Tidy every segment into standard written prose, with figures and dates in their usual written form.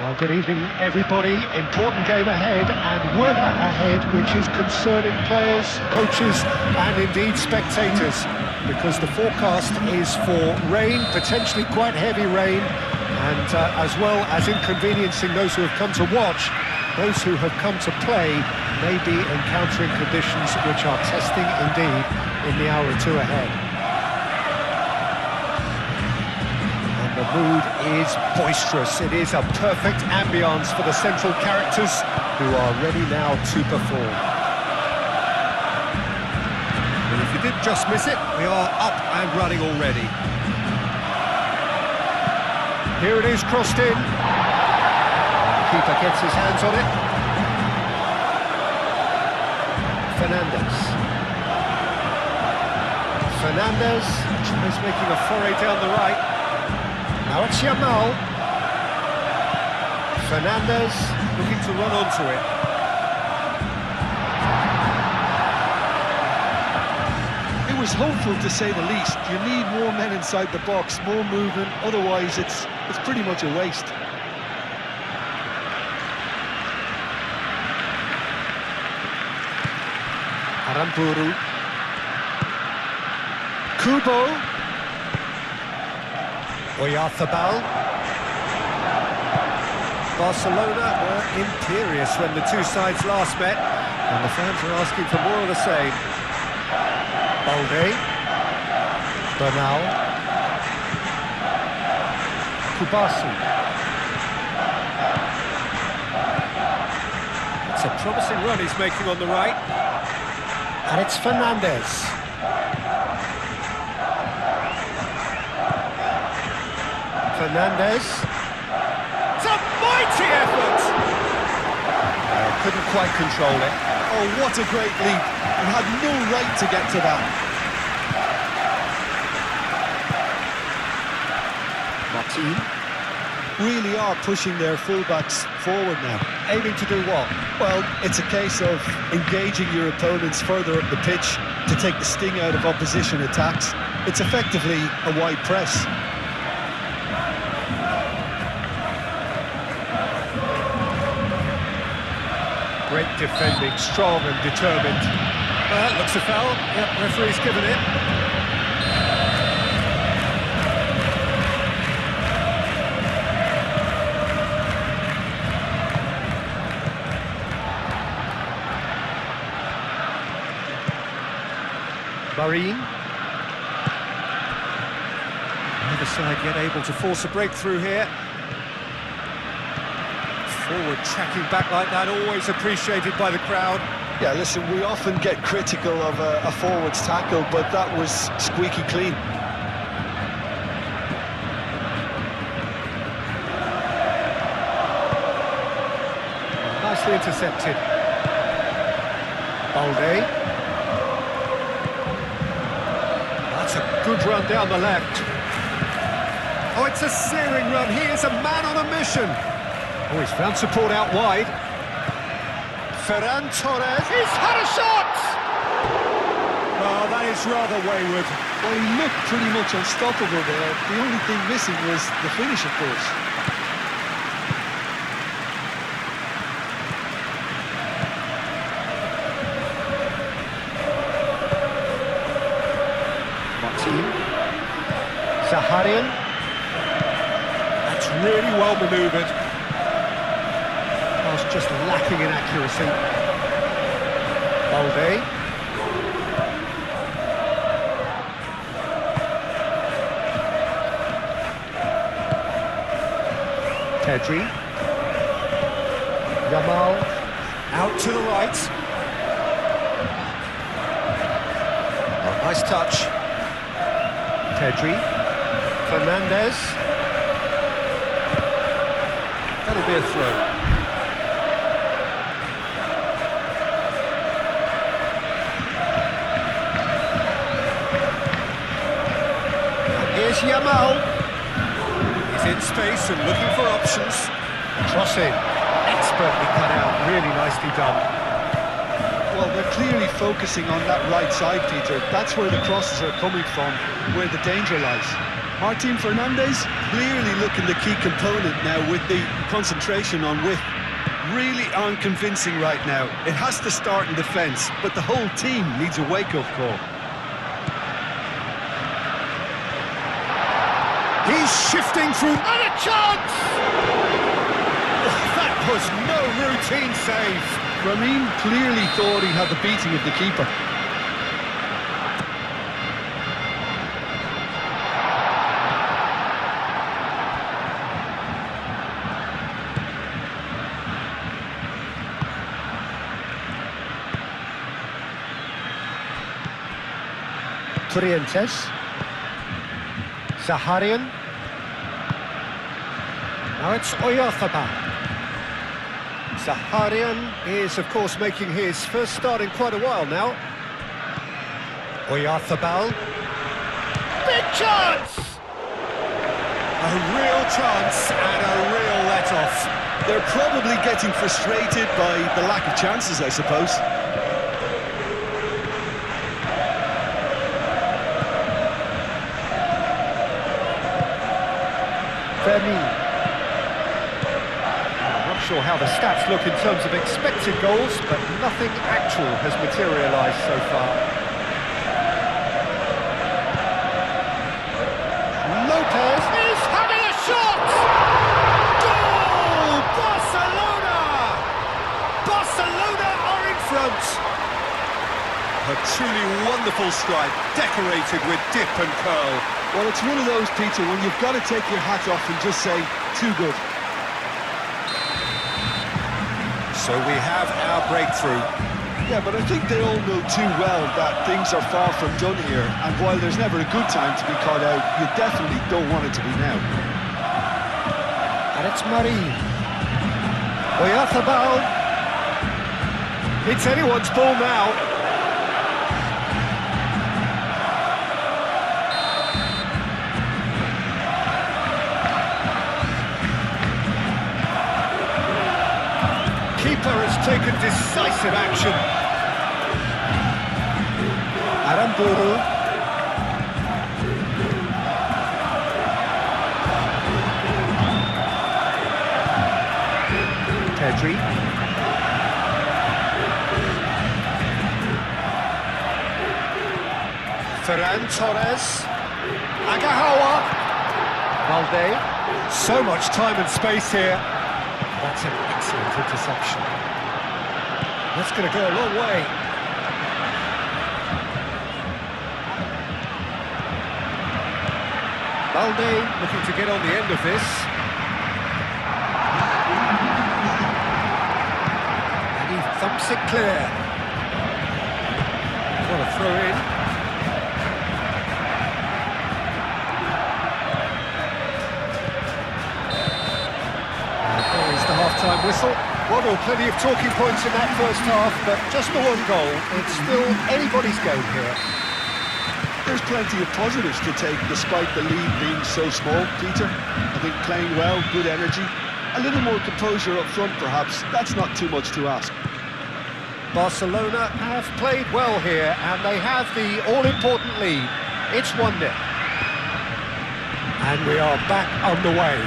Well, good evening, everybody. Important game ahead, and weather ahead, which is concerning players, coaches, and indeed spectators, because the forecast is for rain, potentially quite heavy rain, and as well as inconveniencing those who have come to watch, those who have come to play may be encountering conditions which are testing indeed in the hour or two ahead. The mood is boisterous. It is a perfect ambience for the central characters who are ready now to perform. And if you did just miss it, we are up and running already. Here it is, crossed in. The keeper gets his hands on it. Fernandez tries making a foray down the right. Now it's Yamal. Fernandez looking to run onto it. It was hopeful, to say the least. You need more men inside the box, more movement, otherwise it's pretty much a waste. Aramburu. Kubo. Oyarzabal. Barcelona were imperious when the two sides last met, and the fans are asking for more of the same. Balde. Bernal. Kubasu. It's a promising run he's making on the right. And it's Fernandez. Fernandez. It's a mighty effort! Couldn't quite control it. Oh, what a great leap. He had no right to get to that. Martin. Really are pushing their fullbacks forward now. Aiming to do what? Well, it's a case of engaging your opponents further up the pitch to take the sting out of opposition attacks. It's effectively a wide press. Great defending, strong and determined. Looks a foul. Yep, referee's given it. Marine. Neither side yet able to force a breakthrough here. Forward tracking back like that, always appreciated by the crowd. Yeah, listen, we often get critical of a forward's tackle, but that was squeaky clean. Nicely intercepted. Balde. That's a good run down the left. Oh, it's a searing run. He is a man on a mission. Oh, he's found support out wide. Ferran Torres, he's had a shot! Oh, that is rather wayward. Well, he looked pretty much unstoppable there. The only thing missing was the finish, of course. Martin. Zaharian. That's really well manoeuvred. Just lacking in accuracy. Balde. Pedri. Yamal. Out to the right. Oh, nice touch. Pedri. Fernandez. That'll be a throw. Here's Yamal. He's in space and looking for options. Crossing. Expertly cut out. Really nicely done. Well, they're clearly focusing on that right side, Peter. That's where the crosses are coming from, where the danger lies. Martin Fernandez clearly looking the key component now with the concentration on width. Really unconvincing right now. It has to start in defence, but the whole team needs a wake-up call. He's shifting through, and a chance! That was no routine save. Ramin clearly thought he had the beating of the keeper. Ducentésimo. Zaharian. Now it's Oyarzabal. Zaharian is, of course, making his first start in quite a while now. Oyarzabal. Big chance! A real chance and a real let-off. They're probably getting frustrated by the lack of chances, I suppose. I'm not sure how the stats look in terms of expected goals, but nothing actual has materialised so far. Lopez is having a shot! Goal! Barcelona! Barcelona are in front! A truly wonderful strike, decorated with dip and curl. Well, it's one of those, Peter, when you've got to take your hat off and just say, too good. So we have our breakthrough. Yeah, but I think they all know too well that things are far from done here, and while there's never a good time to be caught out, you definitely don't want it to be now. And it's Marie. Oyarzabal. It's anyone's ball now. Keeper has taken decisive action. Aramburu. Pedri. Ferran Torres. Agahawa. Valde. So much time and space here. That's an excellent interception. That's going to go a long way. Valde looking to get on the end of this. And he thumps it clear. What a throw in. Half-time whistle. Well, there were plenty of talking points in that first half, but just the one goal. It's still anybody's game here. There's plenty of positives to take, despite the lead being so small, Peter. I think playing well, good energy, a little more composure up front, perhaps. That's not too much to ask. Barcelona have played well here, and they have the all-important lead. It's 1-0. And we are back underway.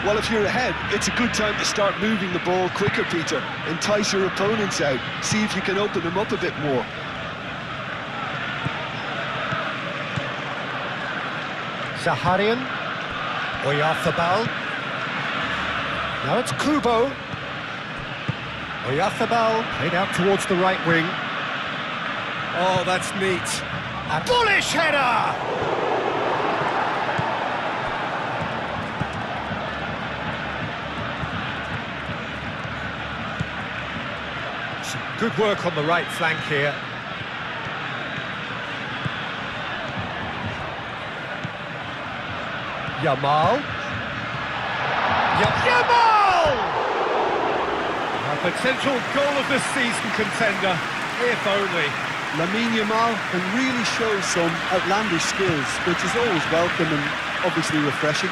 Well, if you're ahead, it's a good time to start moving the ball quicker, Peter. Entice your opponents out. See if you can open them up a bit more. Zaharian. Oyarzabal. Now it's Kubo. Oyarzabal played out towards the right wing. Oh, that's neat. A bullish header! Good work on the right flank here. Yamal. Yamal! A potential goal of the season contender, if only. Lamine Yamal can really show some outlandish skills, which is always welcome and obviously refreshing.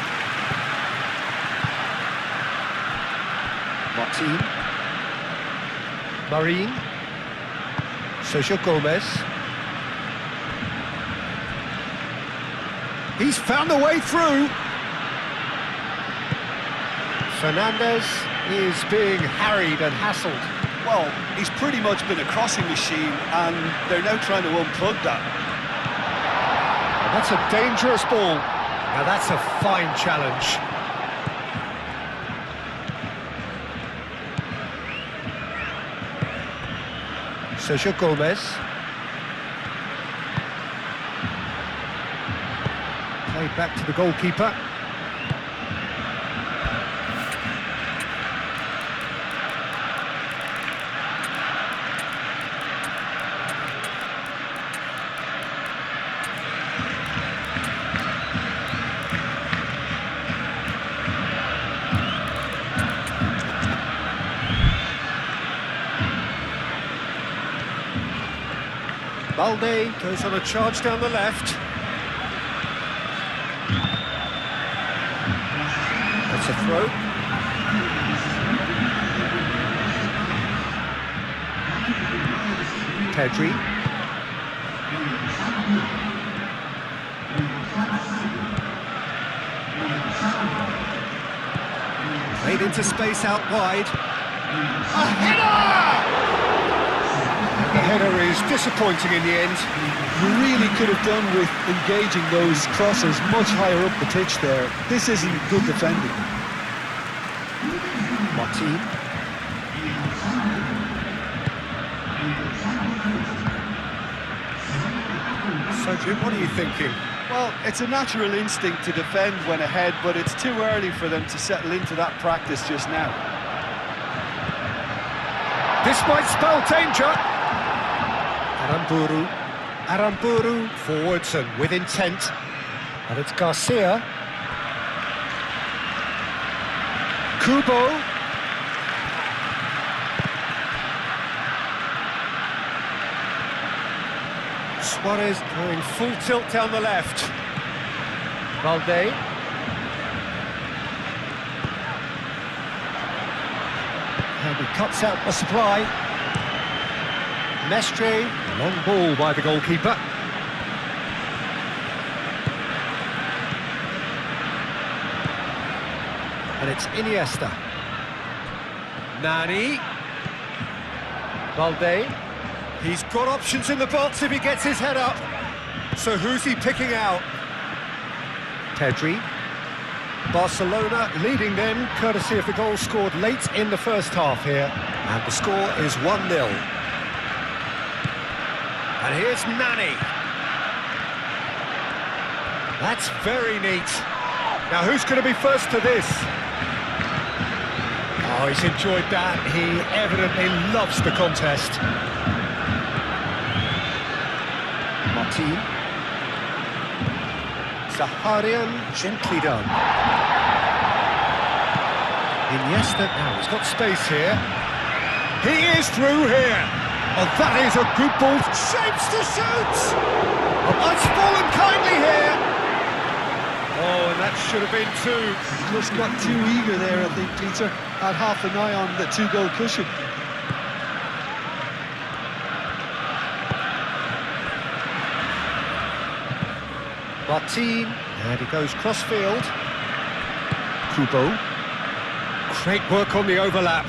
Martin. Marine. Sergio Gomez. He's found a way through. Fernandez is being harried and hassled. Well, he's pretty much been a crossing machine, and they're now trying to unplug that. And that's a dangerous ball. Now that's a fine challenge. Sergio Gomez. Played back to the goalkeeper. Balde goes on a charge down the left. That's a throw. Pedri. Played into space out wide. A header! The header is disappointing in the end. You really could have done with engaging those crosses much higher up the pitch there. This isn't good defending. Martin. So, Jim, what are you thinking? Well, it's a natural instinct to defend when ahead, but it's too early for them to settle into that practice just now. This might spell danger. Aramburu forwards and with intent. And it's Garcia. Kubo. Suarez going full tilt down the left. Balde. And he cuts out the supply. Mestre, long ball by the goalkeeper. And it's Iniesta. Nani. Balde. He's got options in the box if he gets his head up. So who's he picking out? Pedri. Barcelona leading them, courtesy of the goal scored late in the first half here. And the score is 1-0. And here's Nani. That's very neat. Now who's going to be first to this? Oh, he's enjoyed that. He evidently loves the contest. Martin. Zaharian, gently done. Iniesta, now he's got space here. He is through here. Oh, that is a good ball. Shapes to shoot! Oh, it's fallen kindly here. Oh, and that should have been two. Just got too eager there, I think, Peter. Had half an eye on the two-goal cushion. Martin, and he goes cross-field. Kubo. Great work on the overlap.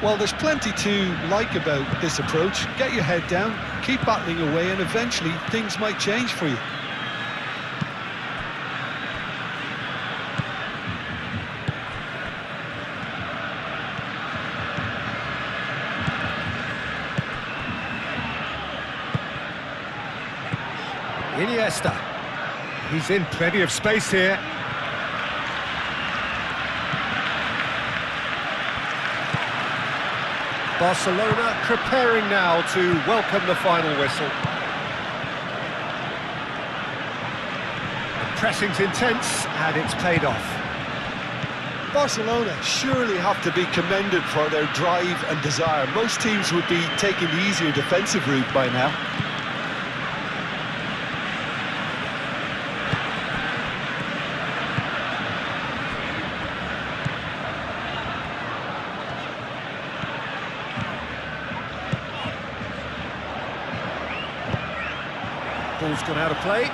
Well, there's plenty to like about this approach. Get your head down, keep battling away, and eventually things might change for you. Iniesta. He's in plenty of space here. Barcelona preparing now to welcome the final whistle. The pressing's intense and it's paid off. Barcelona surely have to be commended for their drive and desire. Most teams would be taking the easier defensive route by now. Ball's gone out of play.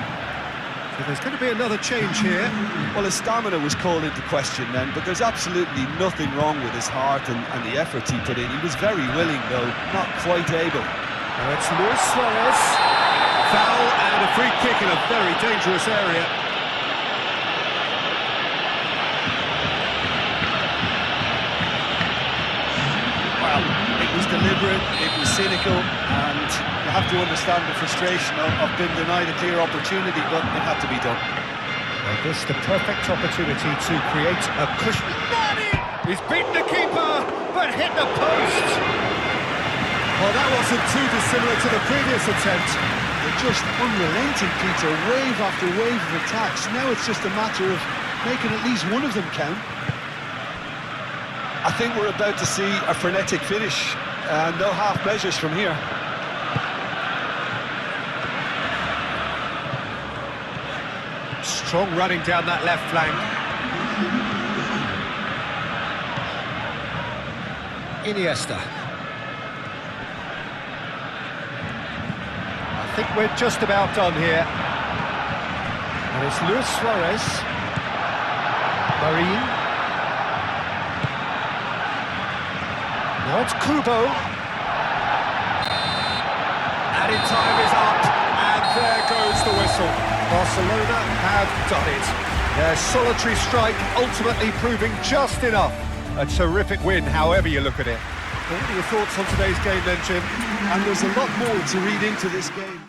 So there's going to be another change here. Well, his stamina was called into question then, but there's absolutely nothing wrong with his heart and the efforts he put in. He was very willing, though, not quite able. Now it's Luis Suarez. Foul and a free kick in a very dangerous area. Well, it was deliberate, it was cynical, and you have to understand the frustration of being denied a clear opportunity, but it had to be done. Well, this is the perfect opportunity to create a cushion. He's beaten the keeper, but hit the post. Well, that wasn't too dissimilar to the previous attempt. They're just unrelenting, Peter, wave after wave of attacks. Now it's just a matter of making at least one of them count. I think we're about to see a frenetic finish, and no half measures from here. Strong running down that left flank. Iniesta. I think we're just about done here. And it's Luis Suarez. Marine. Now it's Kubo. Added time is up, and there goes the whistle. Barcelona have done it. Their solitary strike ultimately proving just enough. A terrific win, however you look at it. What are your thoughts on today's game then, Jim? And there's a lot more to read into this game.